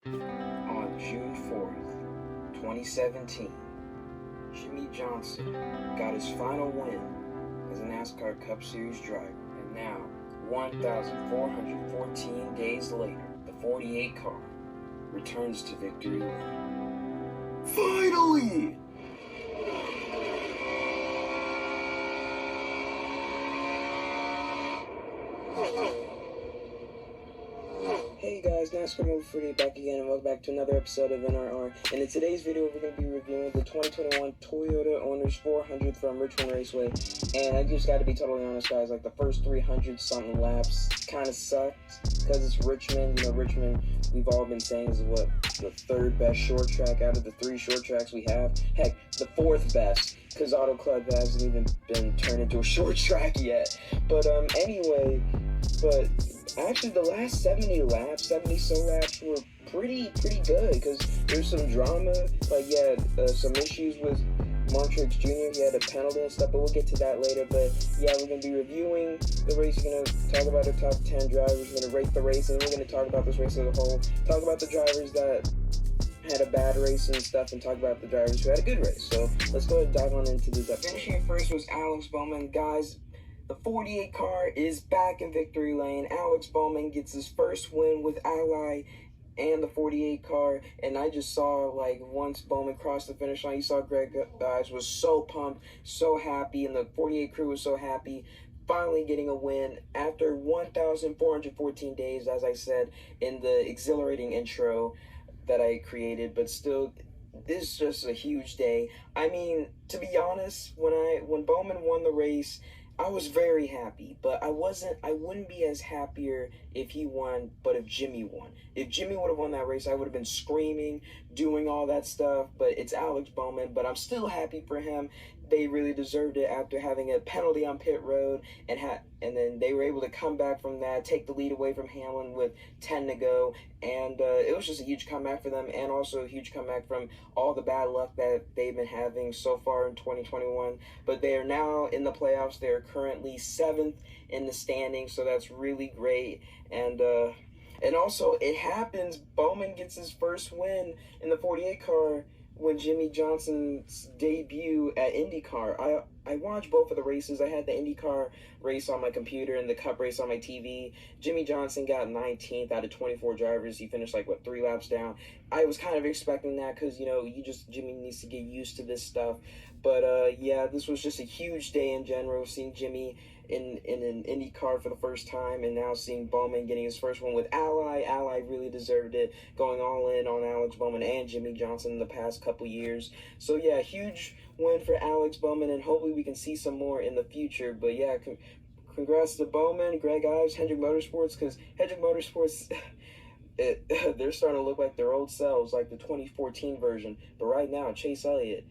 On June 4th, 2017, Jimmie Johnson got his final win as a NASCAR Cup Series driver. And now, 1,414 days later, the 48 car returns to victory lane. Finally! Hey guys, NASCAR Mobile 48 back again, and welcome back to another episode of NRR. And in today's video, we're going to be reviewing the 2021 Toyota Owners 400 from Richmond Raceway. And I just got to be totally honest, guys, like the first 300-something laps kind of sucked because it's Richmond. You know, Richmond, we've all been saying, is what, the third best short track out of the three short tracks we have. Heck, the fourth best, because Auto Club hasn't even been turned into a short track yet. But anyway, actually, the last 70 so laps were pretty good, because there's some drama. Like, some issues with Marchant Jr. He had a penalty and stuff, but we'll get to that later. But yeah, we're going to be reviewing the race. We're going to talk about the top 10 drivers. We're going to rate the race, and we're going to talk about this race as a whole. Talk about the drivers that had a bad race and stuff, and talk about the drivers who had a good race. So let's go ahead and dive on into this episode. Finishing first was Alex Bowman. Guys, the 48 car is back in victory lane. Alex Bowman gets his first win with Ally and the 48 car. And I just saw, like, once Bowman crossed the finish line, you saw Greg Guys was so pumped, so happy, and the 48 crew was so happy, finally getting a win after 1,414 days, as I said in the exhilarating intro that I created. But still, this is just a huge day. I mean, to be honest, when Bowman won the race, I was very happy, but I wouldn't be as happier if he won, but if Jimmie won. If Jimmie would have won that race, I would have been screaming, doing all that stuff, but it's Alex Bowman, but I'm still happy for him. They really deserved it after having a penalty on pit road, and then they were able to come back from that, take the lead away from Hamlin with 10 to go, and it was just a huge comeback for them, and also a huge comeback from all the bad luck that they've been having so far in 2021. But they are now in the playoffs. They are currently 7th in the standings, so that's really great. And also, it happens, Bowman gets his first win in the 48 car when Jimmie Johnson's debut at IndyCar. I watched both of the races. I had the IndyCar race on my computer and the Cup race on my TV. Jimmie Johnson got 19th out of 24 drivers. He finished 3 laps down. I was kind of expecting that because, Jimmie needs to get used to this stuff. But this was just a huge day in general, seeing Jimmie in an IndyCar for the first time, and now seeing Bowman getting his first one with Ally. Ally really deserved it, going all in on Alex Bowman and Jimmie Johnson in the past couple years. So yeah, huge win for Alex Bowman, and hopefully we can see some more in the future. But yeah, congrats to Bowman, Greg Ives, Hendrick Motorsports, because Hendrick Motorsports, they're starting to look like their old selves, like the 2014 version. But right now, Chase Elliott,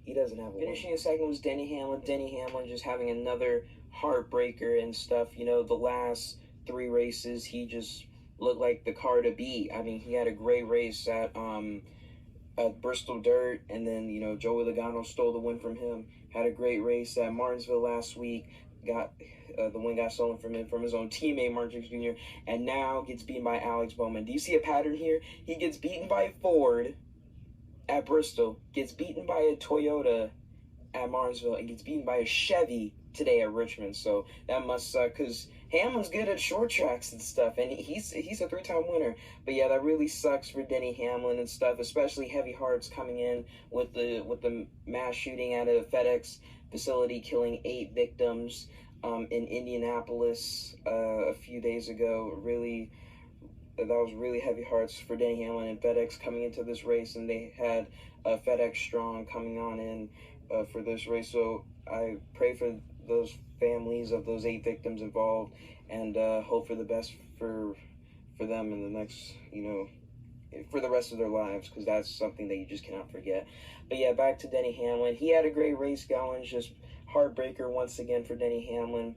he doesn't have a win. Finishing second was Denny Hamlin. Denny Hamlin just having another heartbreaker and stuff. The last 3 races, he just looked like the car to beat. I mean, he had a great race at Bristol Dirt, and then, Joey Logano stole the win from him. Had a great race at Martinsville last week. Got the win got stolen from him from his own teammate, Marchant Jr., and now gets beaten by Alex Bowman. Do you see a pattern here? He gets beaten by a Ford at Bristol, gets beaten by a Toyota at Martinsville, and gets beaten by a Chevy today at Richmond. So that must suck, because Hamlin's good at short tracks and stuff, and he's a 3-time winner. But yeah, that really sucks for Denny Hamlin and stuff, especially heavy hearts coming in with the mass shooting at a FedEx facility, killing 8 victims in Indianapolis a few days ago. Really, that was really heavy hearts for Denny Hamlin and FedEx coming into this race, and they had FedEx Strong coming on in for this race. So I pray for those families of those 8 victims involved, and hope for the best for them in the next, for the rest of their lives, because that's something that you just cannot forget. But yeah, back to Denny Hamlin. He had a great race going, just heartbreaker once again for Denny Hamlin.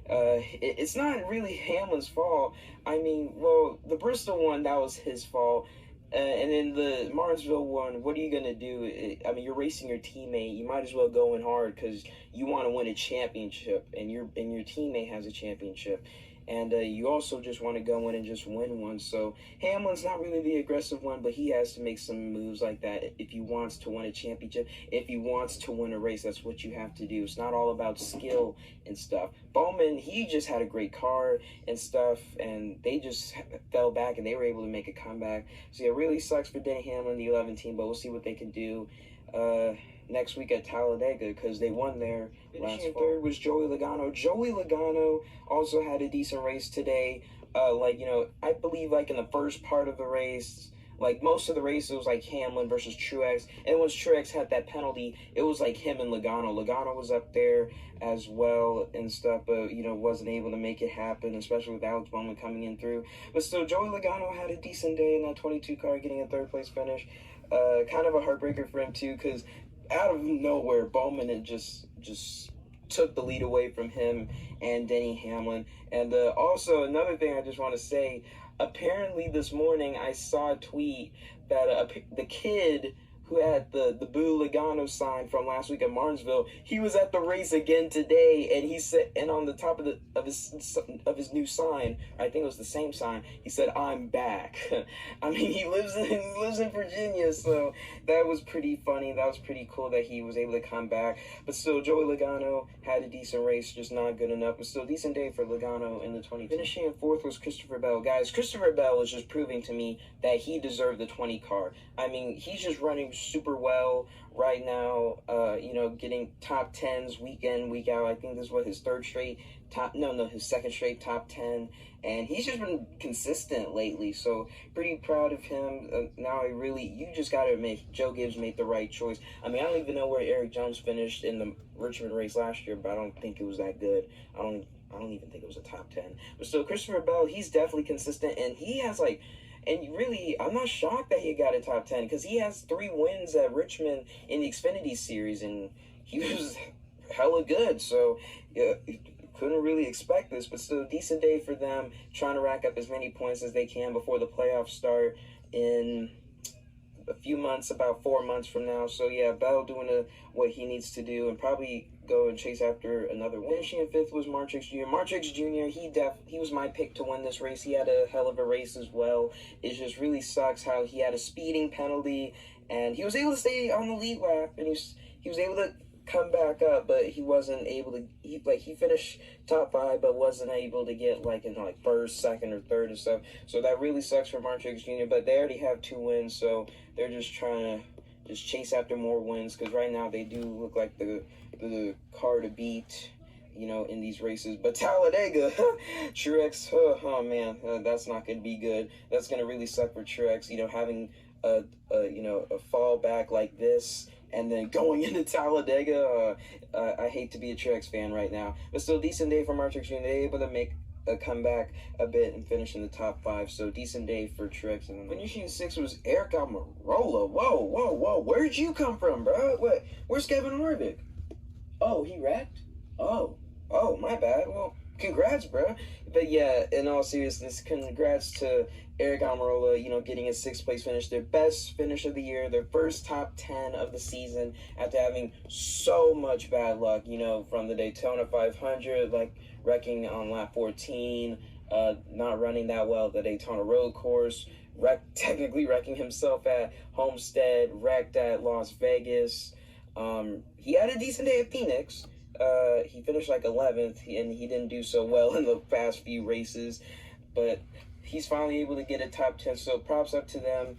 It's not really Hamlin's fault. I mean, well, the Bristol one, that was his fault. And then the Martinsville one, what are you going to do? I mean, you're racing your teammate. You might as well go in hard because you want to win a championship, and your teammate has a championship. and you also just want to go in and just win one. So Hamlin's not really the aggressive one, but he has to make some moves like that if he wants to win a championship. If he wants to win a race, that's what you have to do. It's not all about skill and stuff. Bowman, he just had a great car and stuff, and they just fell back, and they were able to make a comeback. So yeah, it really sucks for Denny Hamlin, the 11 team, but we'll see what they can do next week at Talladega, because they won there last fall. Third was Joey Logano. Joey Logano also had a decent race today. I believe like in the first part of the race, like most of the race, it was like Hamlin versus Truex. And once Truex had that penalty, it was like him and Logano. Logano was up there as well and stuff, but, wasn't able to make it happen, especially with Alex Bowman coming in through. But still, Joey Logano had a decent day in that 22 car, getting a third place finish. Kind of a heartbreaker for him too, because out of nowhere, Bowman had just took the lead away from him and Denny Hamlin. And also, another thing I just want to say, apparently this morning I saw a tweet that the kid who had the Boo Logano sign from last week at Martinsville, he was at the race again today, and he said, and on the top of his new sign, I think it was the same sign, he said, "I'm back." I mean, he lives in Virginia, so that was pretty funny. That was pretty cool that he was able to come back. But still, Joey Logano had a decent race, just not good enough. But still, decent day for Logano in the 20. Finishing in fourth was Christopher Bell. Guys, Christopher Bell is just proving to me that he deserved the 20 car. I mean, he's just running super well right now, getting top 10s week in, week out. I think this is his his second straight top 10, and he's just been consistent lately, so pretty proud of him. Now you just gotta admit, Joe Gibbs made the right choice. I mean, I don't even know where Eric Jones finished in the Richmond race last year, but I don't think it was that good. I don't even think it was a top 10. But still, Christopher Bell, he's definitely consistent, and he has and really, I'm not shocked that he got a top 10, because he has 3 wins at Richmond in the Xfinity Series, and he was hella good. So, yeah, couldn't really expect this, but still a decent day for them, trying to rack up as many points as they can before the playoffs start in a few months, about 4 months from now. So, yeah, Bell doing what he needs to do, and probably go and chase after another one. Finishing in fifth was Marchant Jr. Marchant Jr., he was my pick to win this race. He had a hell of a race as well. It just really sucks how he had a speeding penalty, and he was able to stay on the lead lap, and he was able to come back up, but he wasn't able to. He finished top 5, but wasn't able to get in first, second, or third and stuff. So that really sucks for Marchant Jr. But they already have 2 wins, so they're just trying to chase after more wins, because right now they do look like the car to beat, in these races. But Talladega, Truex, oh man, that's not going to be good. That's going to really suck for Truex, having a fallback like this, and then going into Talladega. I hate to be a Truex fan right now, but still decent day for Marchant Jr. They're able to make a comeback a bit and finish in the top 5. So decent day for Truex. And then finishing 6th was Erik Amarillo. Whoa! Where'd you come from, bro? Where's Kevin Harvick? Oh, he wrecked? Oh, my bad. Well, congrats, bro. But yeah, in all seriousness, congrats to Erik Amarillo, getting a 6th place finish, their best finish of the year, their first top 10 of the season, after having so much bad luck, from the Daytona 500, wrecking on lap 14, not running that well at the Daytona road course, technically wrecking himself at Homestead, wrecked at Las Vegas. He had a decent day at Phoenix. He finished 11th, and he didn't do so well in the past few races, but he's finally able to get a top 10, so props up to them.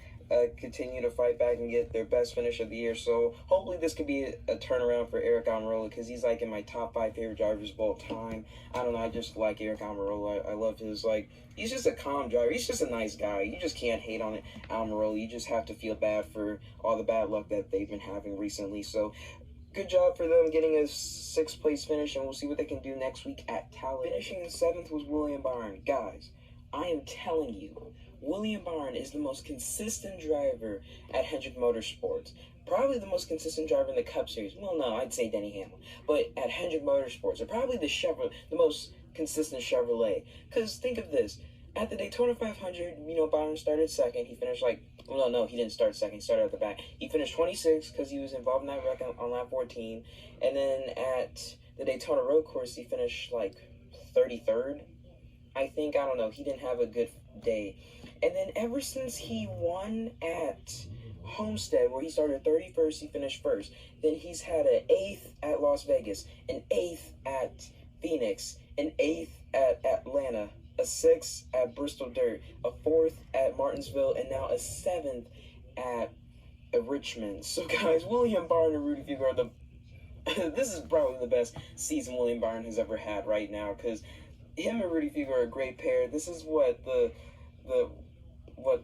Continue to fight back and get their best finish of the year. So hopefully this could be a turnaround for Erik Amarillo, because he's in my top 5 favorite drivers of all time. I don't know, I just like Erik Amarillo. I love his he's just a calm driver. He's just a nice guy. You just can't hate on Amarillo. You just have to feel bad for all the bad luck that they've been having recently. So good job for them getting a 6th place finish, and we'll see what they can do next week at Talladega. Finishing in 7th was William Byron. Guys, I am telling you, William Byron is the most consistent driver at Hendrick Motorsports. Probably the most consistent driver in the Cup Series. Well, no, I'd say Denny Hamlin. But at Hendrick Motorsports, or probably the most consistent Chevrolet. Because think of this. At the Daytona 500, Byron started second. He finished no, he didn't start second. He started at the back. He finished 26th because he was involved in that wreck on lap 14. And then at the Daytona road course, he finished 33rd. I don't know, he didn't have a good day. And then ever since he won at Homestead, where he started 31st, he finished first. Then he's had an 8th at Las Vegas, an 8th at Phoenix, an 8th at Atlanta, a 6th at Bristol Dirt, a 4th at Martinsville, and now a 7th at Richmond. So guys, William Byron and Rudy Figo are the this is probably the best season William Byron has ever had right now, because him and Rudy Figo are a great pair. This is what the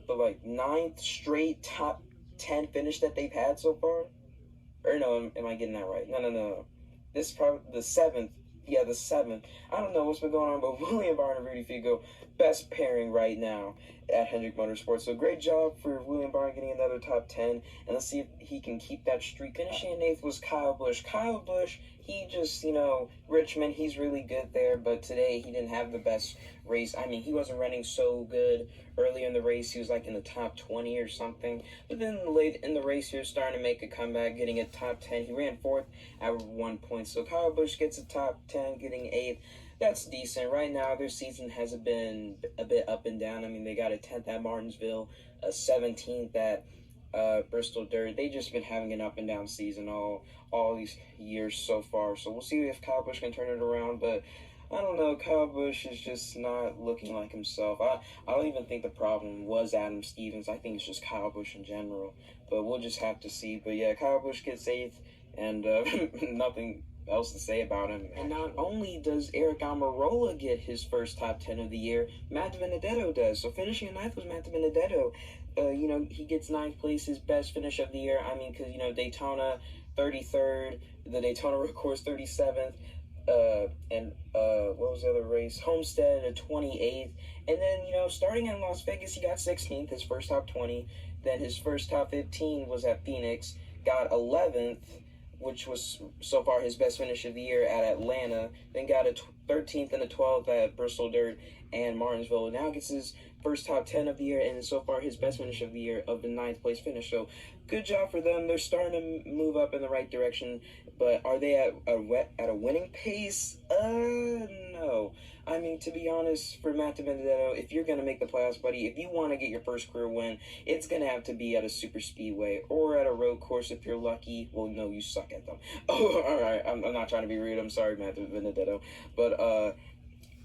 like 9th straight top 10 finish that they've had so far. Or no, am I getting that right? No. This is probably the 7th. Yeah, the 7th. I don't know what's been going on, but William Byron and Rudy Figo, best pairing right now at Hendrick Motorsports. So great job for William Byron getting another top 10. And let's see if he can keep that streak. Finishing in 8th was Kyle Busch. Kyle Busch, he just, Richmond, he's really good there. But today he didn't have the best race. I mean, he wasn't running so good earlier in the race. He was like in the top 20 or something. But then late in the race, he was starting to make a comeback, getting a top 10. He ran 4th at 1 point. So Kyle Busch gets a top 10, getting 8th. That's decent. Right now, their season has been a bit up and down. I mean, they got a 10th at Martinsville, a 17th at Bristol Dirt. They just been having an up and down season all these years so far. So we'll see if Kyle Busch can turn it around. But I don't know. Kyle Busch is just not looking like himself. I don't even think the problem was Adam Stevens. I think it's just Kyle Busch in general. But we'll just have to see. But yeah, Kyle Busch gets 8th, and nothing else to say about him. And not only does Erik Amarillo get his first top 10 of the year, Matt DiBenedetto does. So finishing in 9th was Matt DiBenedetto. He gets 9th place, his best finish of the year. I mean, because, Daytona 33rd, the Daytona Road Course 37th, and what was the other race? Homestead at 28th. And then, starting in Las Vegas, he got 16th, his first top 20. Then his first top 15 was at Phoenix, got 11th, which was so far his best finish of the year at Atlanta. Then got a 13th and a 12th at Bristol Dirt and Martinsville. Now gets his first top 10 of the year, and so far his best finish of the year of the 9th place finish. So good job for them. They're starting to move up in the right direction. But are they at a winning pace? No. I mean, to be honest, for Matt DiBenedetto, if you're going to make the playoffs, buddy, if you want to get your first career win, it's going to have to be at a super speedway or at a road course if you're lucky. Well, no, you suck at them. Oh, all right. I'm not trying to be rude. I'm sorry, Matt DiBenedetto. But,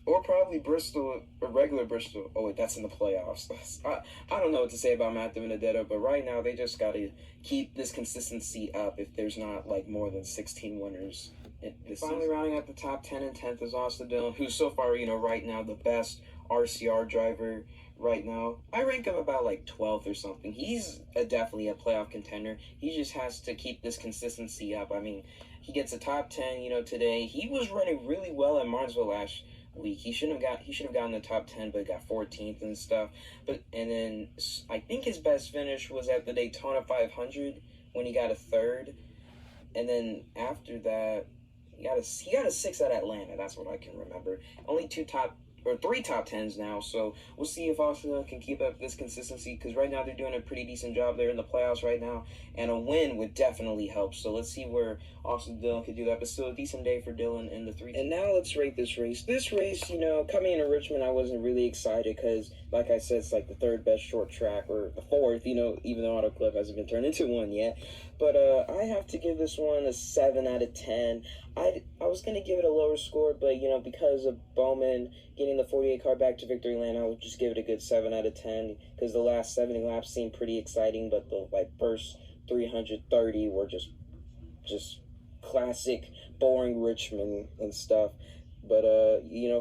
or probably Bristol, or regular Bristol. Oh, wait, that's in the playoffs. I don't know what to say about Matt DiBenedetto, but right now they just got to keep this consistency up if there's not, more than 16 winners. Finally rounding out the top 10 and 10th is Austin Dillon, who's so far, right now the best RCR driver right now. I rank him about 12th or something. He's definitely a playoff contender. He just has to keep this consistency up. I mean, he gets a top 10, today. He was running really well at Martinsville last week. He should have gotten the top 10, but got 14th and stuff. And then I think his best finish was at the Daytona 500 when he got a 3rd. And then after that, he got a 6th at Atlanta. That's what I can remember. Only 3 top 10s now. So we'll see if Austin can keep up this consistency, because right now they're doing a pretty decent job. They're in the playoffs right now, and a win would definitely help. So let's see where Austin Dillon could do that. But still a decent day for Dillon in the 3. And now let's rate this race. This race, coming into Richmond, I wasn't really excited because, like I said, it's the 3rd best short track, or the 4th, even though Auto Club hasn't been turned into one yet. But I have to give this one a 7 out of 10. I was going to give it a lower score, but, because of Bowman getting the 48 car back to victory lane, I would just give it a good 7 out of 10, because the last 70 laps seemed pretty exciting, but the first 330 were just classic, boring Richmond and stuff. But,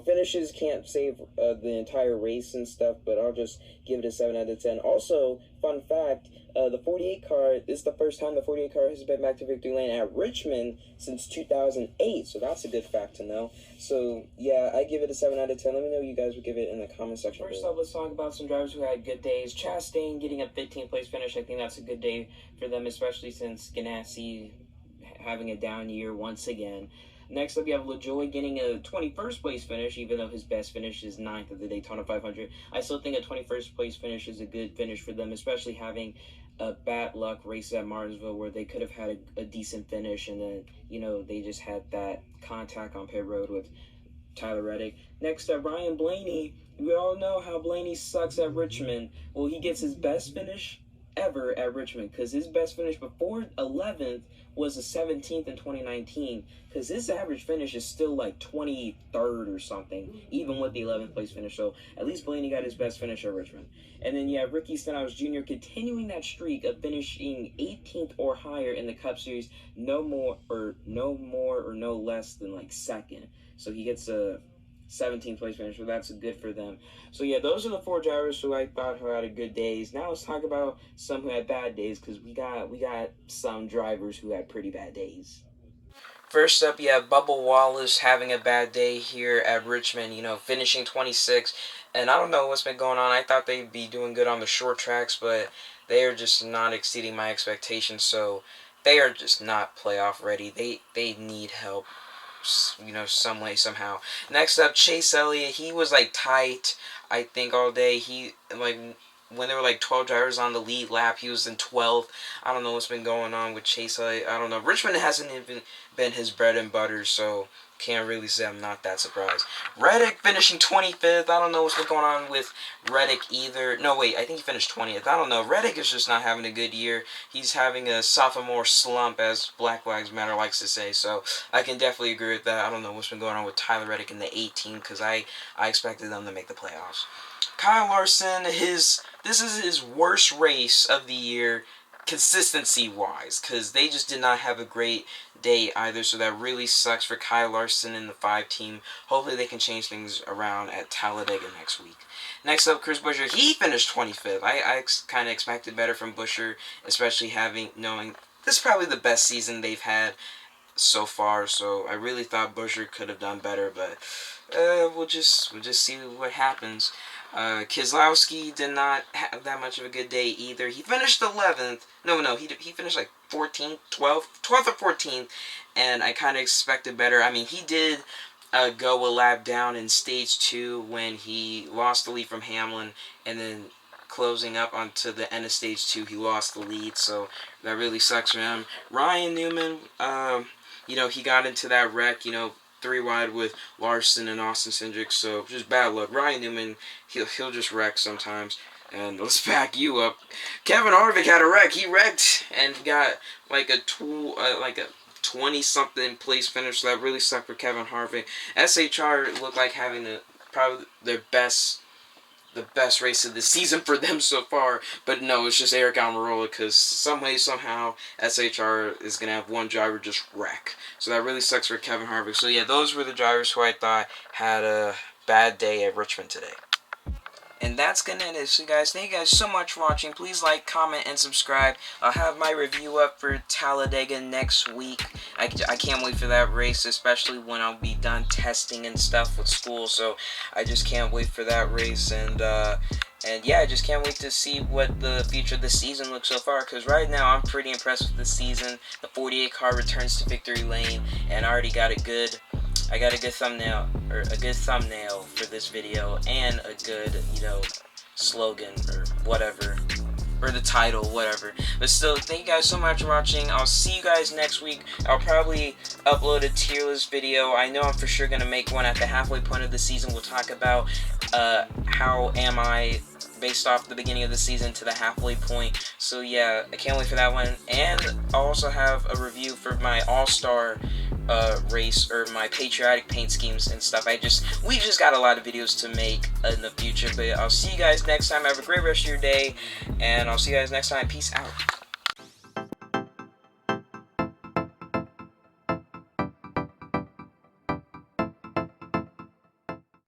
finishes can't save the entire race and stuff, but I'll just give it a 7 out of 10. Also, fun fact, the 48 car, this is the first time the 48 car has been back to victory lane at Richmond since 2008, so that's a good fact to know. So, yeah, I give it a 7 out of 10. Let me know what you guys would give it in the comment section. First up, let's talk about some drivers who had good days. Chastain getting a 15th place finish. I think that's a good day for them, especially since Ganassi having a down year once again. Next up, you have LaJoie getting a 21st place finish, even though his best finish is 9th at the Daytona 500. I still think a 21st place finish is a good finish for them, especially having a bad luck race at Martinsville where they could have had a decent finish, and then, they just had that contact on pit road with Tyler Reddick. Next up, Ryan Blaney. We all know how Blaney sucks at Richmond. Well, he gets his best finish ever at Richmond, because his best finish before 11th was a 17th in 2019, because his average finish is still like 23rd or something, even with the 11th place finish. So at least Blaney got his best finish at Richmond. And then you have Ricky Stenhouse Jr. continuing that streak of finishing 18th or higher in the Cup Series, no more or no less than like second. So he gets a 17th place finish, so that's good for them. So yeah, those are the 4 drivers who I thought who had a good days. Now let's talk about some who had bad days, because we got some drivers who had pretty bad days. First up, you have Bubba Wallace having a bad day here at Richmond, finishing 26th. And I don't know what's been going on. I thought they'd be doing good on the short tracks, but they are just not exceeding my expectations. So they are just not playoff ready. They need help, some way, somehow. Next up, Chase Elliott. He was tight, I think, all day. He when there were 12 drivers on the lead lap, he was in 12th. I don't know what's been going on with Chase Elliott. I don't know. Richmond hasn't even been his bread and butter, so can't really say I'm not that surprised. Reddick finishing 25th. I don't know what's been going on with Reddick either. No, wait, I think he finished 20th. I don't know. Reddick is just not having a good year. He's having a sophomore slump, as Black Lives Matter likes to say, so I can definitely agree with that. I don't know what's been going on with Tyler Reddick in the 18, because I expected them to make the playoffs. Kyle Larson, this is his worst race of the year, consistency-wise, because they just did not have a great day either, so that really sucks for Kyle Larson and the 5 team. Hopefully they can change things around at Talladega next week. Next up, Chris Buescher. He finished 25th. I kind of expected better from Buescher, especially knowing this is probably the best season they've had so far, so I really thought Buescher could have done better, but we'll just see what happens. Keselowski did not have that much of a good day either. He finished 11th. No, he finished 14th, 12th or 14th, and I kind of expected better. I mean, he did go a lap down in stage 2 when he lost the lead from Hamlin, and then closing up onto the end of stage 2, he lost the lead, so that really sucks for him. Ryan Newman, he got into that wreck, 3 wide with Larson and Austin Cindric, so just bad luck. Ryan Newman, he'll just wreck sometimes. And let's back you up. Kevin Harvick had a wreck. He wrecked and got a 20-something place finish. So that really sucked for Kevin Harvick. SHR looked like having probably the best race of the season for them so far, but no, it's just Erik Amarillo, because some way, somehow, SHR is going to have one driver just wreck. So that really sucks for Kevin Harvick. So yeah, those were the drivers who I thought had a bad day at Richmond today. And that's going to end it. So guys, thank you guys so much for watching. Please like, comment, and subscribe. I'll have my review up for Talladega next week. I can't wait for that race, especially when I'll be done testing and stuff with school. So I just can't wait for that race. And yeah, I just can't wait to see what the future of the season looks so far. Because right now, I'm pretty impressed with the season. The 48 car returns to victory lane. And I already got a good thumbnail for this video, and a good, slogan or whatever, or the title, whatever. But still, thank you guys so much for watching. I'll see you guys next week. I'll probably upload a tier list video. I know I'm for sure gonna make one at the halfway point of the season. We'll talk about how am I based off the beginning of the season to the halfway point. So yeah, I can't wait for that one. And I'll also have a review for my All-Star race, or my patriotic paint schemes and stuff. We just got a lot of videos to make in the future. But I'll see you guys next time. Have a great rest of your day, and I'll see you guys next time. Peace out.